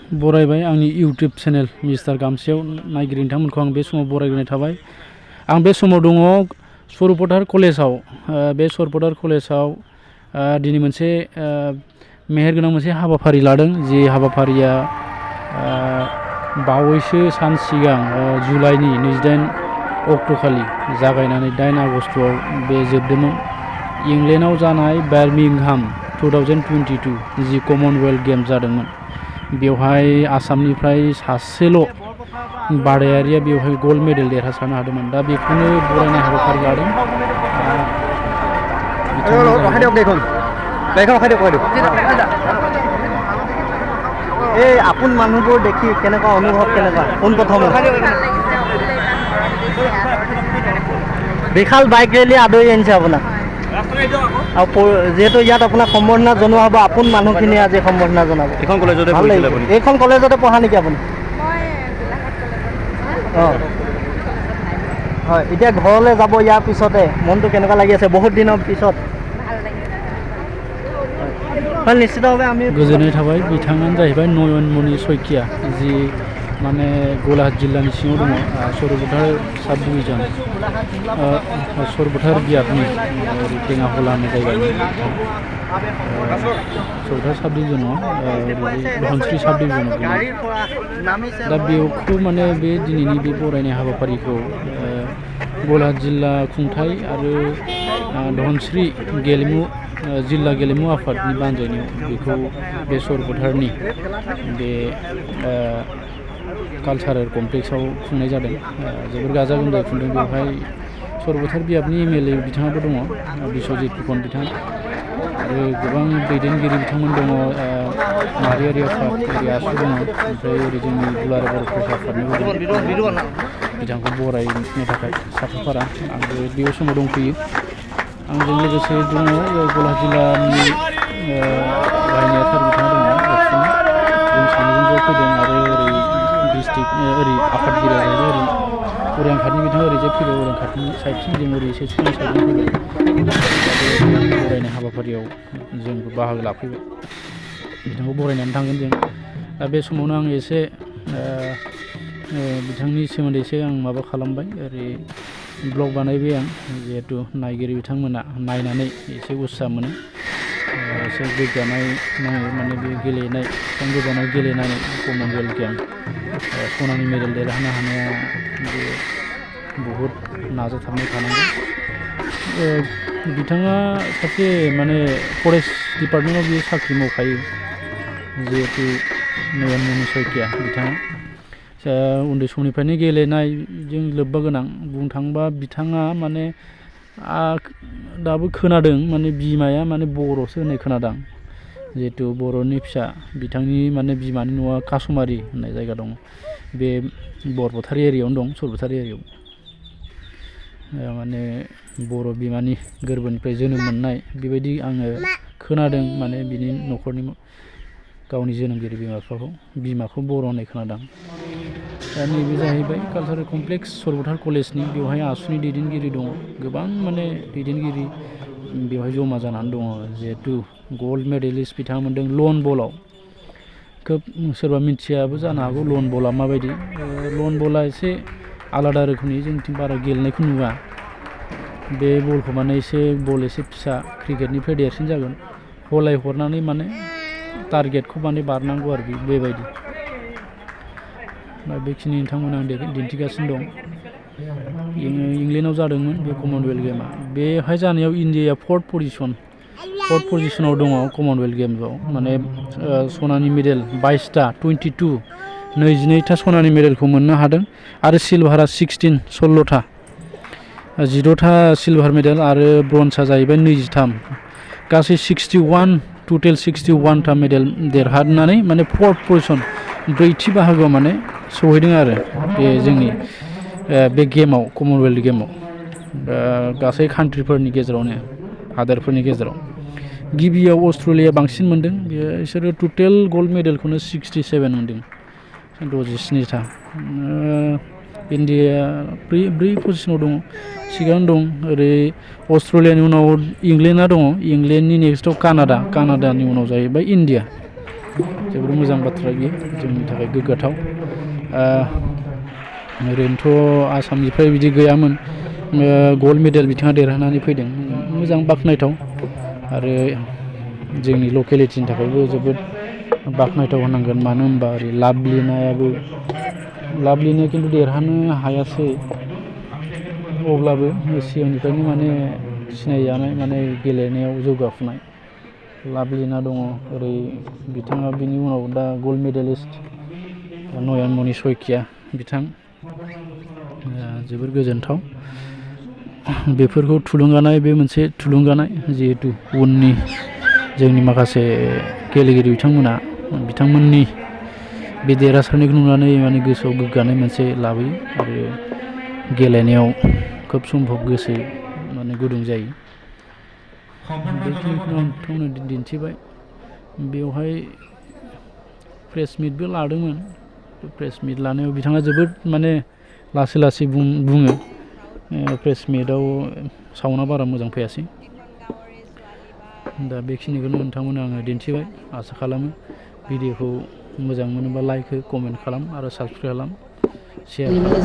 बरायबाय आंनि YouTube channel mister गामसेयाव नायगिरि नोंथांमोनखौ आं बे समाव बरायग्रोनाय थाबाय। आं बे समाव दङ सरपटार कलेजाव। बे सरपटार कलेजाव दिनै मोनसे मेहेरगोनां मोनसे हाबाफारि लादों, जि हाबाफारिया बावैसो सान सिगां जुलाइनि 28 अक्ट'खालि जागायनानै 8 आगस्ट'आव बे जोबदोंमोन। इंलेन्डआव जानाय बार्मिंहाम 2022 जि कमनवेल्थ गेम जादोंमोन, बेवहाय आसामनिफ्राय सासेल' बादायारिया बेवहाय गल्ड मेडेल देरहासारनो हादोंमोन। दा बेखौनो बरायनाय हाबाफारि लादों। এই আপোন মানুহবোৰ দেখি কেনেকুৱা অনুভৱ, কেনেকুৱা পোনপ্ৰথমে বিশাল বাইক ৰেলী আদৰি আনিছে আপোনাক, আৰু যিহেতু ইয়াত আপোনাক সম্বৰ্ধনা জনোৱা হ'ব, আপোন মানুহখিনিয়ে আজি সম্বৰ্ধনা জনাব। এইখন কলেজতে পঢ়িছিলে আপুনি? এইখন কলেজতে পঢ়া নেকি আপুনি? অঁ হয়। এতিয়া ঘৰলৈ যাব ইয়াৰ পিছতে, মনটো কেনেকুৱা লাগি আছে বহুত দিনৰ পিছত? निश्चितভাৱে আমি गोजोननाय थाबाय। बिथाङानो जाहैबाय नयनमणि शइकिया, जि माने गलाघाट जिल्लानि सिङाव दङ, सरपटार साब डिभिजन, सरपटार बियाबनि टेङाखला होननाय जायगानि सरपटार साब डिभिजनाव धनस्रि साब डिभिजनाव। दा बेखौ माने बे दिनैनि बे बरायनाय हाबाफारिखौ गलाघाट जिल्ला खुंथाय आरो धनस्रि गेलेमु जिल्ला गेलेमु आफादनि बानजायनायाव बेखौ बे सरपटारनि बे कालचारेल कमप्लेक्सआव खुंनाय जादों। जोबोर गाजा गोमजायै खुंदों। बेवहाय सरपटार बियाबनि एमएलए बिथाङाबो दङ, बिश्वजित फुकन बिथां, आरो गोबां दैदेनगिरि बिथांमोन दङ। माहारियारि आफाद आसु दङ, ओमफ्राय ओरै जोंनि दुलाराय बर' फरायसा आफादनिबो बिथांखौ बरायनो थाखाय साखाफारा। आंबो बे समाव दंफैयो। आंजों लोगोसे दङ गलाघाट जिल्लानि गाहाय नेहाथारि बिथाङा दङ, जों सानैजों ज' फैदों। आरो ओरै डिस्ट्रिक्ट ओरै आफादगिरिया जाहैबाय ओरै अरांघाटनि बिथाङा ओरैजाय फैबाय, अरांघाटनि साइडथिं, जों ओरै एसे सिगां साइडजों फैबाय। बरायनाय हाबाफारियाव जोंबो बाहागो लाफैबाय, बिथांखौ बरायनानै थांगोन जों। दा बे समावनो आं एसे बिथांनि सोमोन्दै एसे आं माबा खालामबाय, ओरै ब्लग बानायबाय आं, जिहेथु नायगिरि बिथांमोना नायनानै एसे उत्साह मोनो, एसे गोग्गानाय नाङो। माने बे गेलेनाय बिसिबां गोजानाव गेलेनानै कमनवेल्थ गेम सनानि मेडेल देरहानो हानाया बे बहुद नाजाथाबनाय थानांगौ। बिथाङा सासे माने फरेस्ट डिपार्टमेन्टआव बियो साख्रि मावखायो, जिहेतु नयनमणि शइकिया बिथाङा उन्दै समनिफ्रायनो गेलेनायजों लोब्बा गोनां। बुंनो थाङोबा बिथाङा माने दाबो खोनादों, माने बिमाया माने बर'सो होननाय खोनादों, जिहेतु बर'नि फिसा। बिथांनि माने बिमानि न'आ कासुमारि होननाय जायगा दं, बे बरपेटा एरियायावनो दं, सरपटार एरियायाव। माने बर' बिमानि गोरबोनिफ्राय जोनोम मोननाय बेबायदि आङो खोनादों। माने बिनि न'खरनि गावनि जोनोमगिरि बिमाखौ बर' होननाय खोनादों। दा नैबे जाहैबाय कालचारेल कमप्लेक्स सरपटार कलेजनि। बेवहाय आसुनि दैदेनगिरि दङ, गोबां माने दैदेनगिरि बेवहाय जमा जानानै दङ। जिहेतु गल्ड मेडेलिस्ट बिथाङा मोनदों लन बलाव। खोब सोरबा मिथियाबो जानो हागौ लन बला माबायदि। लन बला एसे आलादा रोखोमनि, जोंथिं बारा गेलेनायखौ नुवा। बे बलखौ माने एसे फिसा, क्रिकेटनिफ्राय देरसिन जागोन, हलाय हरनानै माने टारगेटखौ माने बारनांगौ आरो बेबायदि। दा बेखिनि नोंथांमोना आं दिन्थिगासिनो दं। इंलेन्डआव जादोंमोन बे कमनवेल्थ गेमा। बेहाय जानायाव इण्डियाया फर्थ पजिशनाव दङ कमनवेल्थ गेम्सआव। माने सनानि मेडेल 22टा 22टा सनानि मेडेलखौ मोननो हादों, आरो सिलभारा 16टा 16टा सिलभार मेडेल, आरो ब्रन्जआ जाहैबाय 23। गासै 61टा मेडेल देरहानानै माने फर्थ पजिशन, ब्रैथि बाहागोआव माने सहैदों आरो बे जोंनि बे गेमाव, कमनवेल्थ गेमाव, गासै कान्ट्रिफोरनि गेजेरावनो, हादोरफोरनि गेजेराव। गिबियाव अस्ट्रेलिया बांसिन मोनदों, बिसोरो टटेल गल्ड मेडेलखौनो 67 मोनदों, 67टा। इण्डियाया ब्रै पजिशनाव दङ, सिगां दं। ओरै अस्ट्रेलियानि उनाव इंलेन्डआ दङ, इंलेन्डनि नेक्स्टआव कानाडानि उनाव जाहैबाय इण्डिया। जोबोर मोजां बाथ्रा बियो जोंनि थाखाय गोग्गाथाव ओरैनोथ' आसामनिफ्राय बिदि गैयामोन गल्ड मेडेल बिथाङा देरहानानै फैदों मोजां बाख्नायथाव आरो जोंनि लकेलिटिनि थाखायबो जोबोद बाख्नायथाव होनांगोन मानो होनबा ओरै लाभलिना खिन्थु देरहानो हायासै अब्लाबो सिगांनिफ्रायनो माने सिनायजानाय माने गेलेनायाव जौगाफुनाय लाभलिना दङ ओरै बिथाङा बिनि उनाव दा गल्ड मेडेलिस्ट नयनमणि शइकिया बिथां जोबोर गोजोनथाव बेफोरखौ थुलुंगानाय बे मोनसे थुलुंगानाय जिहेतु उननि जोंनि माखासे गेलेगिरि बिथांमोननि बे देरहासारनायखौ नुनानै माने गोसोआव गोग्गानाय मोनसे लाबोयो आरो गेलेनायाव खोब सम्भब गोसो माने गुदुं जायो बेखिनिखौ नोंथांमोननो दिन्थिबाय बेवहाय प्रेस मिटबो लादोंमोन प्रेस मिट लानायाव बिथाङा जोबोद माने लासै बुङो प्रेस मिटआव साउन्डआ बारा मोजां फैयासै दा बेखिनिखौनो नोंथांमोननो आङो दिन्थिबाय आसा खालामो भिडिअखौ मोजां मोनोबा लाइक हो कमेन्ट खालाम आरो साबस्क्राइब खालाम शेयार खालाम